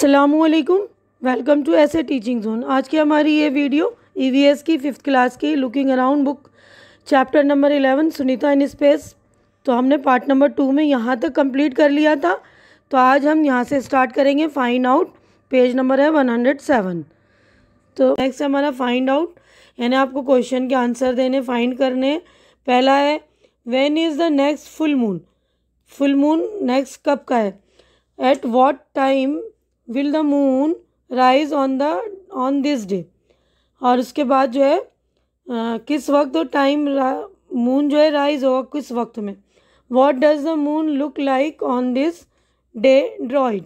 अस्सलामुअलैकुम। Welcome to ऐसे teaching zone. आज की हमारी ये वीडियो ईवीएस की 5th क्लास की looking around book chapter number 11 Sunita in space. तो हमने पार्ट नंबर 2 में यहाँ तक कंप्लीट कर लिया था। तो आज हम यहाँ से स्टार्ट करेंगे फाइंड आउट। पेज नंबर है 107। तो नेक्स्ट हमारा फाइंड आउट, यानी आपको क्वेश्चन के आंसर देने, फाइंड करने। पहला है when is the next full moon. Full moon next कब का है? At what time will the moon rise on this day. और उसके बाद जो है किस वक्त टाइम मून जो है राइज होगा किस वक्त में। What does the moon look like on this day droid,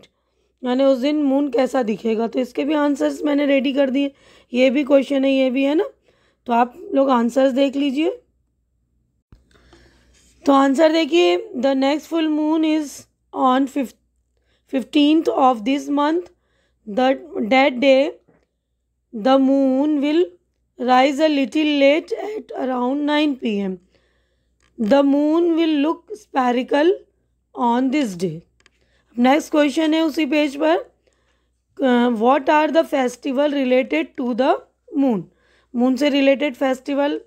यानी उस दिन मून कैसा दिखेगा। तो इसके भी आंसर्स मैंने रेडी कर दिए। ये भी क्वेश्चन है, ये भी है ना, तो आप लोग आंसर्स देख लीजिए। तो आंसर देखिए, the next full moon is on 15th of this month. That day the moon will rise a little late at around 9 p.m. The moon will look spherical on this day. Next question है उसी page पर, what are the festival related to the moon. Moon से related festival,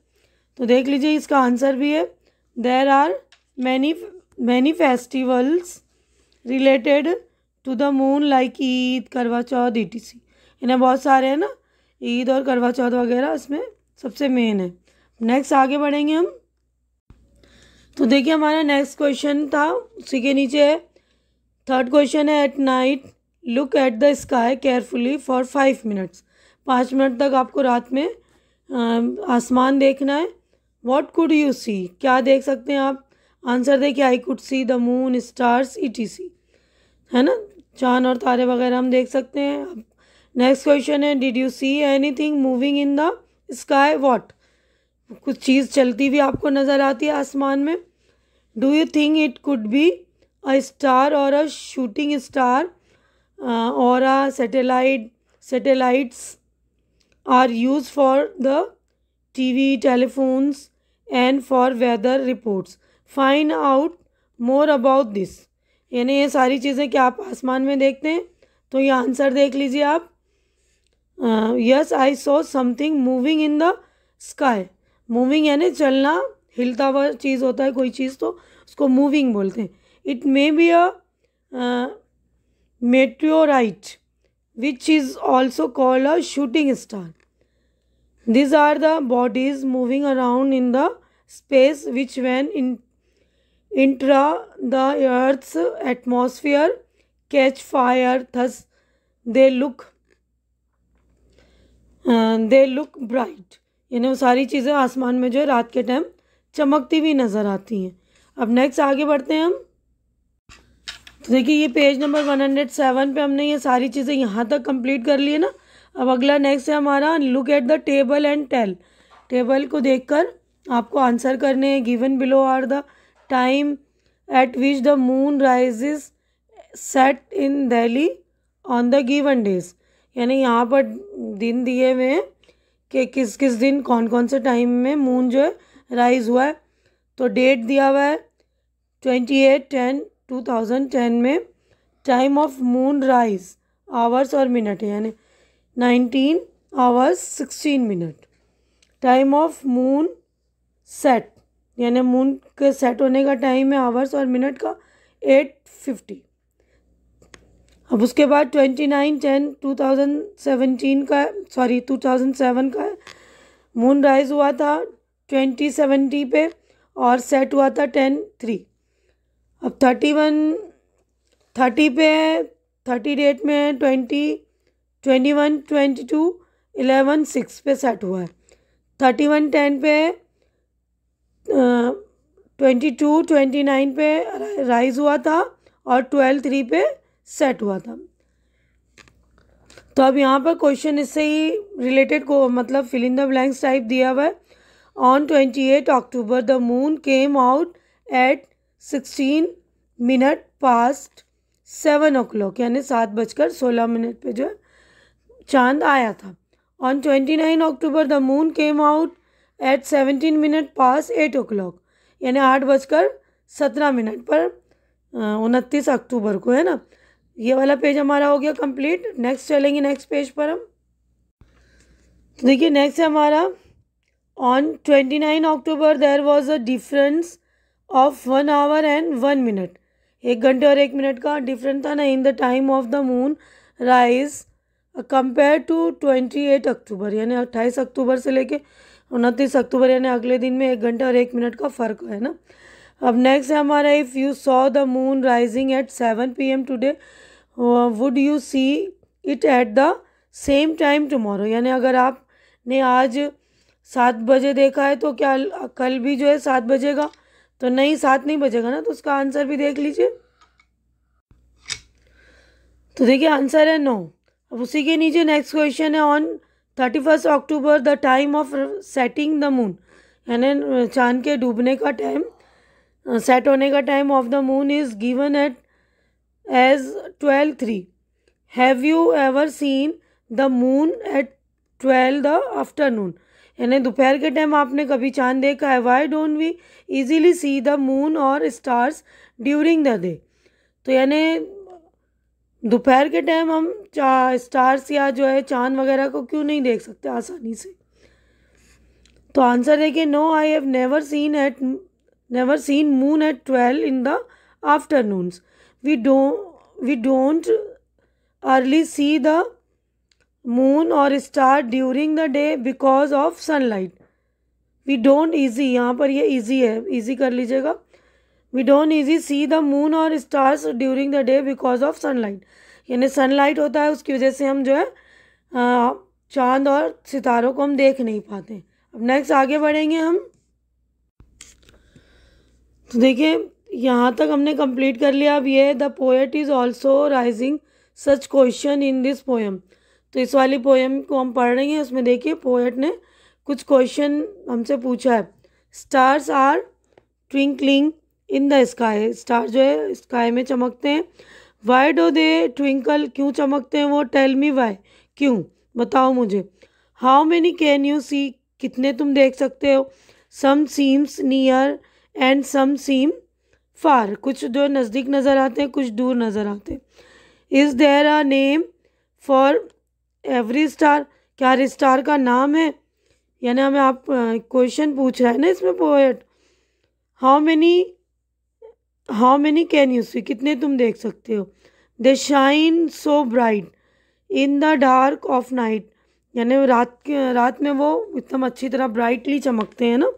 तो देख लीजिए इसका answer भी है, there are many festivals related to the moon like Eid, Karva Chauth, ETC। इन्हें बहुत सारे हैं ना, ईद और करवा चौथ वगैरह इसमें सबसे मेन है। नेक्स्ट आगे बढ़ेंगे हम। तो देखिए हमारा नेक्स्ट क्वेश्चन था, उसी के नीचे है थर्ड क्वेश्चन है, at night look at the sky carefully for 5 minutes. 5 minute तक आपको रात में आसमान देखना है। व्हाट कुड यू सी, क्या देख सकते हैं आप? आंसर देखिए, I could see the moon, stars, ETC, है ना, चांद और तारे वगैरह हम देख सकते हैं। नेक्स्ट क्वेश्चन है, did you see anything moving in the sky. What, कुछ चीज़ चलती हुई आपको नज़र आती है आसमान में। Do you think it could be a star or a shooting star or a satellites are use for the TV, telephones and for weather reports. Find out more about this. यानी ये सारी चीज़ें क्या आप आसमान में देखते हैं? तो ये आंसर देख लीजिए आप। Yes I saw something moving in the sky. Moving यानी चलना, हिलता हुआ चीज़ होता है कोई चीज़, तो उसको मूविंग बोलते हैं। It may be a meteorite which is also called a shooting star. These are the bodies moving around in the space which when enter the Earth's atmosphere catch fire. Thus they look bright. यानी वो सारी चीज़ें आसमान में जो है रात के टाइम चमकती हुई नज़र आती हैं। अब नेक्स्ट आगे बढ़ते हैं हम। तो देखिए ये पेज नंबर 107 पे हमने ये सारी चीज़ें यहाँ तक कंप्लीट कर ली है ना। अब अगला नेक्स्ट है हमारा, look at the table and tell. Table को देखकर आपको आंसर करने हैं। Given below are the time at which the moon rises set in Delhi on the given days. यानी यहाँ पर दिन दिए हुए हैं कि किस किस दिन कौन कौन से टाइम में मून जो है राइज हुआ है। तो डेट दिया हुआ है 28/10/2010 में। Time of moon rise hours और मिनट है, यानी 19 hours 16 minute. Time of moon set, यानी मून के सेट होने का टाइम है आवर्स और मिनट का 8:50। अब उसके बाद 29/10/2017 का, 2007 का है। मून राइज हुआ था 2070 पे और सेट हुआ था 10:03। अब 30 पे है, 30 डेट में है 21/22/11/6 पे सेट हुआ है। 31/10 पे 22/29 पे राइज हुआ था और 12/3 पे सेट हुआ था। तो अब यहाँ पर क्वेश्चन इससे ही रिलेटेड को मतलब fill in the blanks type दिया हुआ है। On 28 October the moon came out at 16 o'clock, यानी 7:16 पे जो है चांद आया था। On 29 October the moon came out eight 8 o'clock, यानी 8:17 पर 29 अक्टूबर को, है ना। ये वाला पेज हमारा हो गया कंप्लीट। नेक्स्ट चलेंगे नेक्स्ट पेज पर हम। तो देखिए नेक्स्ट है हमारा on 29 October there was a difference of 1 hour and 1 minute. 1 घंटे और 1 मिनट का डिफरेंस था ना in the time of the moon rise compare to 28 October, यानी 28 अक्टूबर से लेके 29 अक्टूबर यानी अगले दिन में 1 घंटे और 1 मिनट का फ़र्क है ना। अब नेक्स्ट है हमारा if you saw the moon rising at 7 PM today would you see it at the same time tomorrow, यानी अगर आपने आज 7 बजे देखा है तो क्या कल भी जो है 7 बजेगा? तो नहीं, 7 नहीं बजेगा ना, तो उसका आंसर भी देख लीजिए। तो देखिए आंसर है नो। अब उसी के नीचे नेक्स्ट क्वेश्चन है on 31 October the time of setting the moon, यानी चांद के डूबने का टाइम, सेट होने का time of the moon is given at as 12:03। Have you ever seen the moon at 12 the afternoon, यानी दोपहर के टाइम आपने कभी चांद देखा है? Why don't we easily see the moon और स्टार्स ड्यूरिंग द डे, तो यानी दोपहर के टाइम हम स्टार्स या जो है चांद वगैरह को क्यों नहीं देख सकते आसानी से? तो आंसर देखिए no, I have never seen moon at 12 in the afternoons. We don't early see the moon और star during the day because of sunlight. We don't easy, यहाँ पर ये ईजी है, ईजी कर लीजिएगा। We don't easy see the moon और stars during the day because of sunlight, यानी sunlight होता है उसकी वजह से हम जो है चांद और सितारों को हम देख नहीं पाते। अब नेक्स्ट आगे बढ़ेंगे हम। तो देखिए यहाँ तक हमने कंप्लीट कर लिया। अब ये the poet is also rising such question in this poem, तो इस वाली पोएम को हम पढ़ रहे हैं। उसमें देखिए पोएट ने कुछ क्वेश्चन हमसे पूछा है। Stars are twinkling in the sky, star जो है स्काई में चमकते हैं। वाई डो दे ट्विंकल, क्यों चमकते हैं वो? टेल मी वाई, क्यों, बताओ मुझे। How many can you see, कितने तुम देख सकते हो। सम सीम्स नियर एंड सम सीम फार, कुछ जो नज़दीक नज़र आते हैं कुछ दूर नज़र आते हैं। Is there a name for every star, क्या हर स्टार का नाम है? यानी हमें आप क्वेश्चन पूछ रहा है ना इसमें poet. How many can you see, कितने तुम देख सकते हो। They shine so bright in the dark of night, यानी रात में वो एकदम अच्छी तरह ब्राइटली चमकते हैं ना।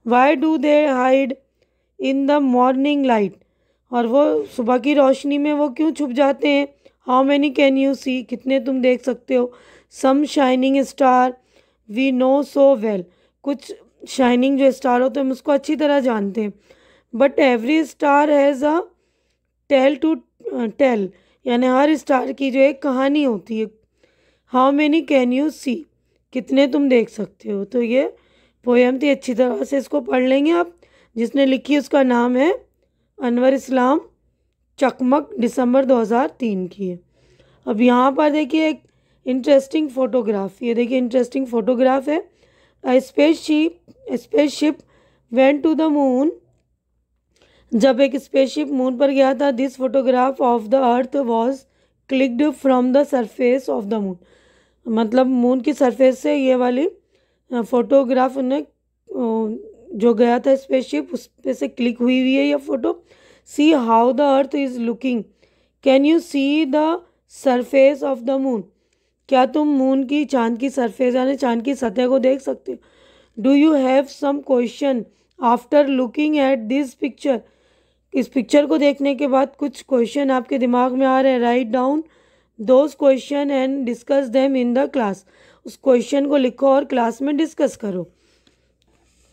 Why do they hide in the morning light, और वो सुबह की रोशनी में वो क्यों छुप जाते हैं। How many can you see, कितने तुम देख सकते हो। Some shining star we know so well, कुछ शाइनिंग जो स्टार होते हैं हम उसको अच्छी तरह जानते हैं। But every star has a tale to tell, यानी हर स्टार की जो एक कहानी होती है। How many can you see, कितने तुम देख सकते हो। तो ये पोएम थी, अच्छी तरह से इसको पढ़ लेंगे आप। जिसने लिखी उसका नाम है अनवर इस्लाम चकमक, दिसंबर 2003 की है। अब यहाँ पर देखिए एक इंटरेस्टिंग फोटोग्राफ, ये देखिए इंटरेस्टिंग फोटोग्राफ है। Spaceship went to the moon, जब एक स्पेसशिप मून पर गया था। This photograph of the earth was clicked from the surface of the moon, मतलब मून की सरफेस से ये वाली फोटोग्राफ उन्हें जो गया था स्पेसशिप उस पे से क्लिक हुई है ये photo. See how the earth is looking, can you see the surface of the moon, क्या तुम मून की चांद की सरफेस यानी चांद की सतह को देख सकते हो। Do you have some question after looking at this picture, इस पिक्चर को देखने के बाद कुछ क्वेश्चन आपके दिमाग में आ रहे हैं। Write down those question and discuss them in the class, उस क्वेश्चन को लिखो और क्लास में डिस्कस करो।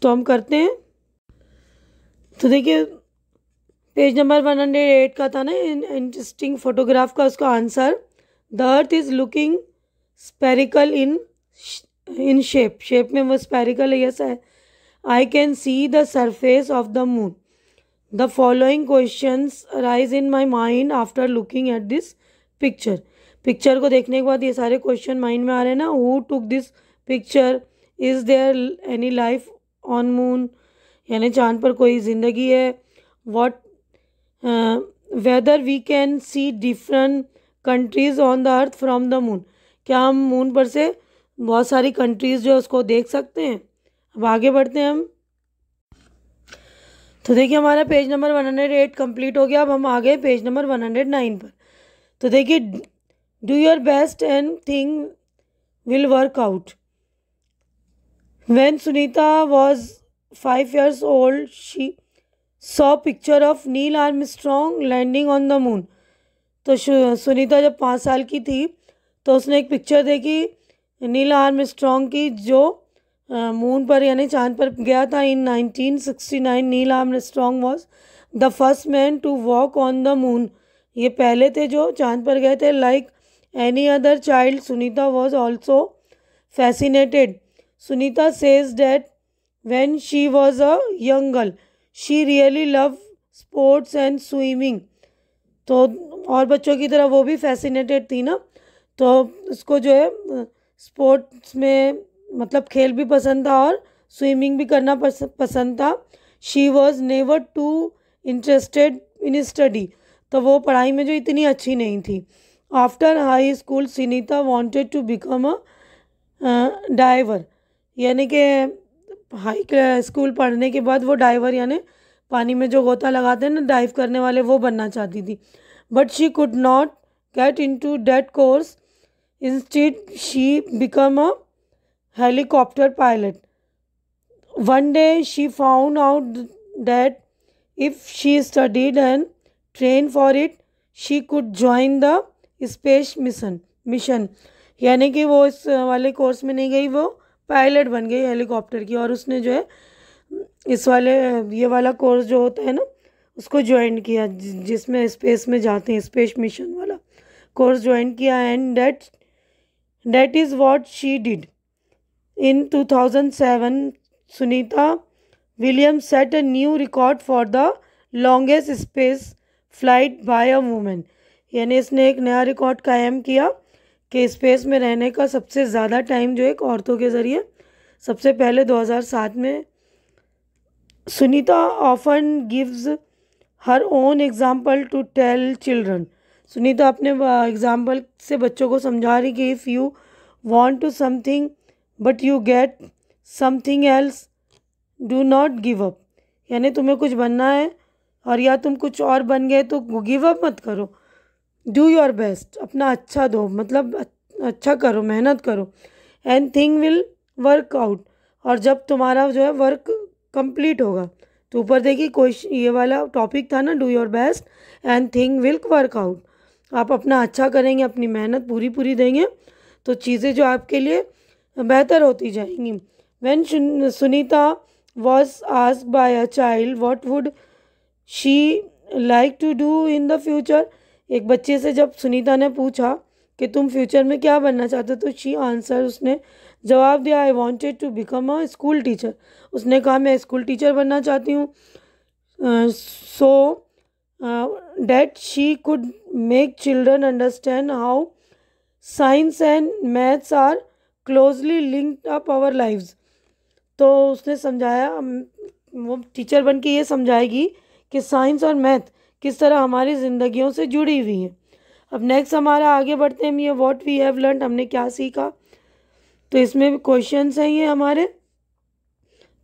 तो हम करते हैं। तो देखिए पेज नंबर 108 का था ना इंटरेस्टिंग फोटोग्राफ का, उसका answer the earth is looking spherical in shape में वो स्पेरिकल है, ऐसा है। I can see the surface of the moon, the following questions arise in my mind after looking at this picture को देखने के बाद ये सारे क्वेश्चन माइंड में आ रहे हैं ना। Who took this picture, is there any life on moon, यानी चांद पर कोई ज़िंदगी है। What whether we can see different countries on the earth from the moon, क्या हम मून पर से बहुत सारी कंट्रीज जो है उसको देख सकते हैं। अब आगे बढ़ते हैं हम। तो देखिए हमारा पेज नंबर 108 कंप्लीट हो गया। अब हम आ गए पेज नंबर 109 पर। तो देखिए do your best and thing will work out. When Sunita was 5 years old, she saw picture of Neil Armstrong landing on the moon. तो सुनीता जब 5 साल की थी तो उसने एक पिक्चर देखी नील आर्मस्ट्रॉन्ग की, जो मून पर यानी चांद पर गया था। In 1969 Neil Armstrong was the first man to walk on the moon. ये पहले थे जो चांद पर गए थे। Like any other child Sunita was also fascinated. Sunita says that when she was a young girl, she really loved sports and swimming. तो और बच्चों की तरह वो भी फैसिनेटेड थी ना, तो उसको जो है स्पोर्ट्स में मतलब खेल भी पसंद था और स्विमिंग भी करना पसंद था। She was never too interested in study, तो वो पढ़ाई में जो इतनी अच्छी नहीं थी। After high school Sunita wanted to become a diver, यानी कि हाई स्कूल पढ़ने के बाद वो डाइवर यानी पानी में जो गोता लगाते हैं ना, डाइव करने वाले, वो बनना चाहती थी। But she could not get into that course. Instead she become a helicopter pilot. One day she found out that if she studied and train for it she could join the space mission, यानी कि वो इस वाले course में नहीं गई, वो pilot बन गई हेलीकॉप्टर की। और उसने जो है इस वाले ये वाला कोर्स जो होता है ना उसको ज्वाइन किया, जिसमें स्पेस में जाते हैं, स्पेस मिशन वाला कोर्स ज्वाइन किया। And that is what she did. In 2007 Sunita Williams set a new record for the longest space flight by a women, यानी इसने एक नया रिकॉर्ड कायम किया कि स्पेस में रहने का सबसे ज़्यादा टाइम जो एक औरतों के ज़रिए सबसे पहले 2007 में। Sunita often gives her own example to tell children. Sunita अपने एग्जाम्पल से बच्चों को समझा रही कि if you want to something but you get something else do not give up, यानी तुम्हें कुछ बनना है और या तुम कुछ और बन गए तो गिव अप मत करो। डू योर बेस्ट, अपना अच्छा दो, मतलब अच्छा करो, मेहनत करो। And thing will work out, और जब तुम्हारा जो है वर्क कंप्लीट होगा, तो ऊपर देखिए क्वेश्चन ये वाला टॉपिक था ना, do your best and thing will work out. आप अपना अच्छा करेंगे, अपनी मेहनत पूरी देंगे तो चीज़ें जो आपके लिए बेहतर होती जाएंगी। When Sunita was asked by a child what would she like to do in the future, एक बच्चे से जब सुनीता ने पूछा कि तुम फ्यूचर में क्या बनना चाहते हो, तो शी आंसर, उसने जवाब दिया I wanted to become a school teacher. उसने कहा मैं स्कूल टीचर बनना चाहती हूँ। So that she could make children understand how science and maths are closely linked up our lives. तो उसने समझाया, वो टीचर बन के ये समझाएगी कि साइंस और मैथ किस तरह हमारी ज़िंदगियों से जुड़ी हुई हैं। अब नेक्स्ट हमारा आगे बढ़ते हैं, ये व्हाट वी हैव लर्न, हमने क्या सीखा। तो इसमें भी क्वेश्चंस हैं ये हमारे।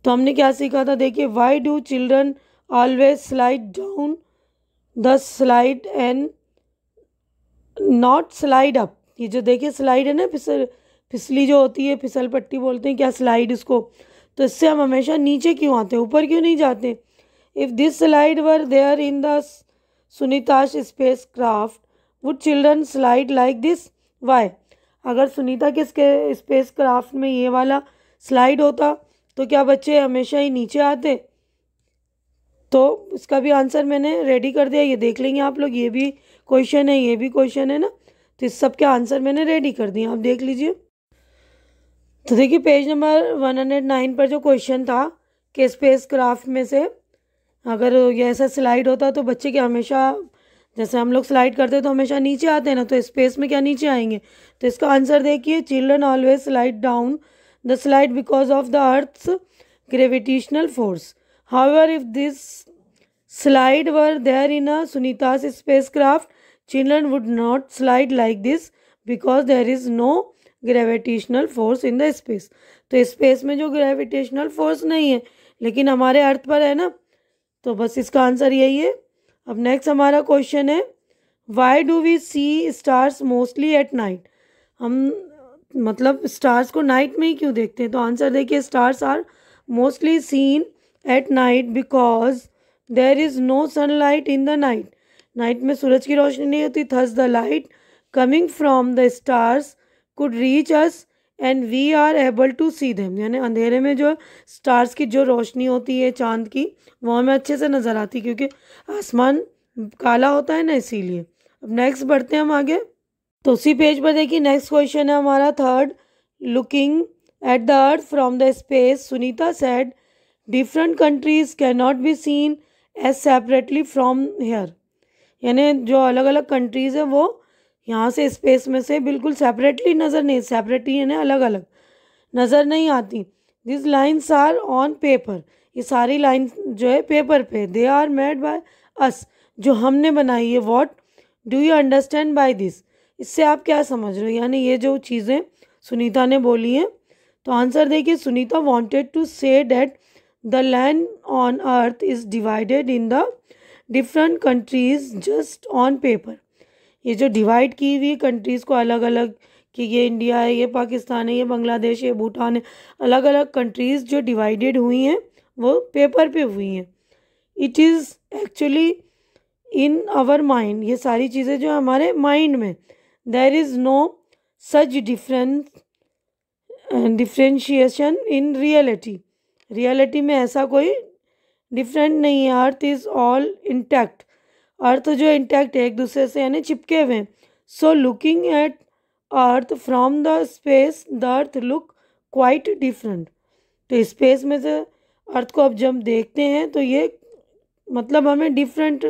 तो हमने क्या सीखा था, देखिए why do children always slide down the slide and not slide up. ये जो देखिए स्लाइड है ना, फिसली जो होती है, फिसल पट्टी बोलते हैं क्या स्लाइड इसको, तो इससे हम हमेशा नीचे क्यों आते हैं, ऊपर क्यों नहीं जाते। If this slide were there in the Sunita's spacecraft would children slide like this? Why? अगर सुनीता के स्पेस क्राफ्ट में ये वाला स्लाइड होता तो क्या बच्चे हमेशा ही नीचे आते। तो इसका भी आंसर मैंने रेडी कर दिया, ये देख लेंगे आप लोग, ये भी क्वेश्चन है, ये भी क्वेश्चन है ना, तो इस सब के आंसर मैंने रेडी कर दिए, आप देख लीजिए। तो देखिए पेज नंबर 109 पर जो क्वेश्चन था कि स्पेस क्राफ्ट में से अगर ये ऐसा स्लाइड होता तो बच्चे क्या हमेशा, जैसे हम लोग स्लाइड करते तो हमेशा नीचे आते हैं ना, तो स्पेस में क्या नीचे आएंगे। तो इसका आंसर देखिए, children always slide down the slide because of the earth's gravitational force. However if this slide were there in a Sunita's spacecraft, children would not slide like this because there is no gravitational force in the space. तो space में जो gravitational force नहीं है लेकिन हमारे अर्थ पर है ना, तो बस इसका आंसर यही है। अब नेक्स्ट हमारा क्वेश्चन है, why do we see stars mostly at night. हम मतलब स्टार्स को नाइट में ही क्यों देखते हैं? तो आंसर देखिए, stars are mostly seen at night because there is no sunlight in the night. Night में सूरज की रोशनी नहीं होती, thus the light coming from the stars could reach us and we are able to see them. यानी अंधेरे में जो स्टार्स की जो रोशनी होती है चांद की, वो हमें अच्छे से नज़र आती है क्योंकि आसमान काला होता है ना, इसीलिए। अब नेक्स्ट बढ़ते हैं हम आगे। तो उसी पेज पर देखिए नेक्स्ट क्वेश्चन है हमारा third, looking at the earth from the space Sunita said different countries can not be seen as separately from here. यानी जो अलग अलग कंट्रीज़ है वो यहाँ से स्पेस में से बिल्कुल सेपरेटली नज़र नहीं, सेपरेटली यानी अलग अलग नज़र नहीं आती। This lines are on paper, ये सारी लाइन जो है पेपर पे, they are made by us, जो हमने बनाई है। What do you understand by this, इससे आप क्या समझ रहे हो? यानी ये जो चीज़ें सुनीता ने बोली हैं, तो आंसर देखिए, Sunita wanted to say that the land on earth is divided in the different countries just on paper. ये जो डिवाइड की हुई कंट्रीज़ को अलग अलग, कि ये इंडिया है, ये पाकिस्तान है, ये बांग्लादेश है, भूटान है, अलग अलग कंट्रीज़ जो डिवाइडेड हुई हैं वो पेपर पे हुई हैं। It is actually in our mind, ये सारी चीज़ें जो हमारे माइंड में, there is no such differentiation in reality, reality में ऐसा कोई डिफरेंट नहीं है। Earth is all intact, earth जो इंटैक्ट है एक दूसरे से यानी चिपके हुए हैं। So looking at earth from the space the earth look quite different. तो स्पेस में से अर्थ को अब जब देखते हैं तो ये मतलब हमें डिफरेंट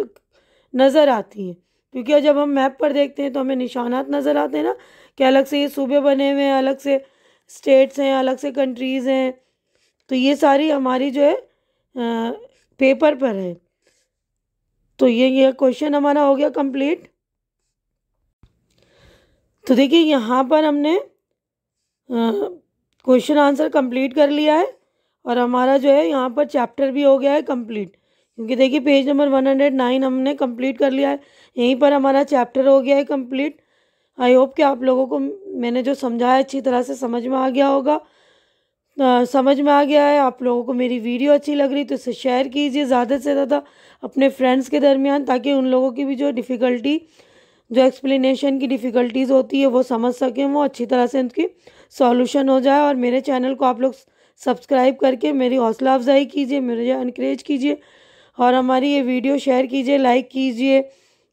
नज़र आती है, क्योंकि जब हम मैप पर देखते हैं तो हमें निशानात नज़र आते हैं ना, कि अलग से ये सूबे बने हुए हैं, अलग से स्टेट्स हैं, अलग से कंट्रीज़ हैं। तो ये सारी हमारी जो है पेपर पर है। तो ये क्वेश्चन हमारा हो गया कंप्लीट। तो देखिए यहाँ पर हमने क्वेश्चन आंसर कंप्लीट कर लिया है और हमारा जो है यहाँ पर चैप्टर भी हो गया है कंप्लीट, क्योंकि देखिए पेज नंबर 109 हमने कंप्लीट कर लिया है, यहीं पर हमारा चैप्टर हो गया है कंप्लीट। आई होप कि आप लोगों को मैंने जो समझाया अच्छी तरह से समझ में आ गया होगा। समझ में आ गया है, आप लोगों को मेरी वीडियो अच्छी लग रही तो इसे शेयर कीजिए ज़्यादा से ज़्यादा अपने फ्रेंड्स के दरमियान, ताकि उन लोगों की भी जो डिफ़िकल्टी, जो एक्सप्लेनेशन की डिफ़िकल्टीज़ होती है वो समझ सकें, वो अच्छी तरह से उनकी सॉल्यूशन हो जाए। और मेरे चैनल को आप लोग सब्सक्राइब करके मेरी हौसला अफजाई कीजिए, मुझे इनकरेज कीजिए और हमारी ये वीडियो शेयर कीजिए, लाइक कीजिए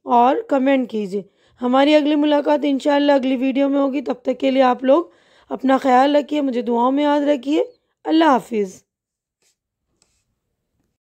और कमेंट कीजिए। हमारी अगली मुलाकात इंशाअल्लाह अगली वीडियो में होगी। तब तक के लिए आप लोग अपना ख्याल रखिए, मुझे दुआओं में याद रखिए। अल्लाह हाफिज़।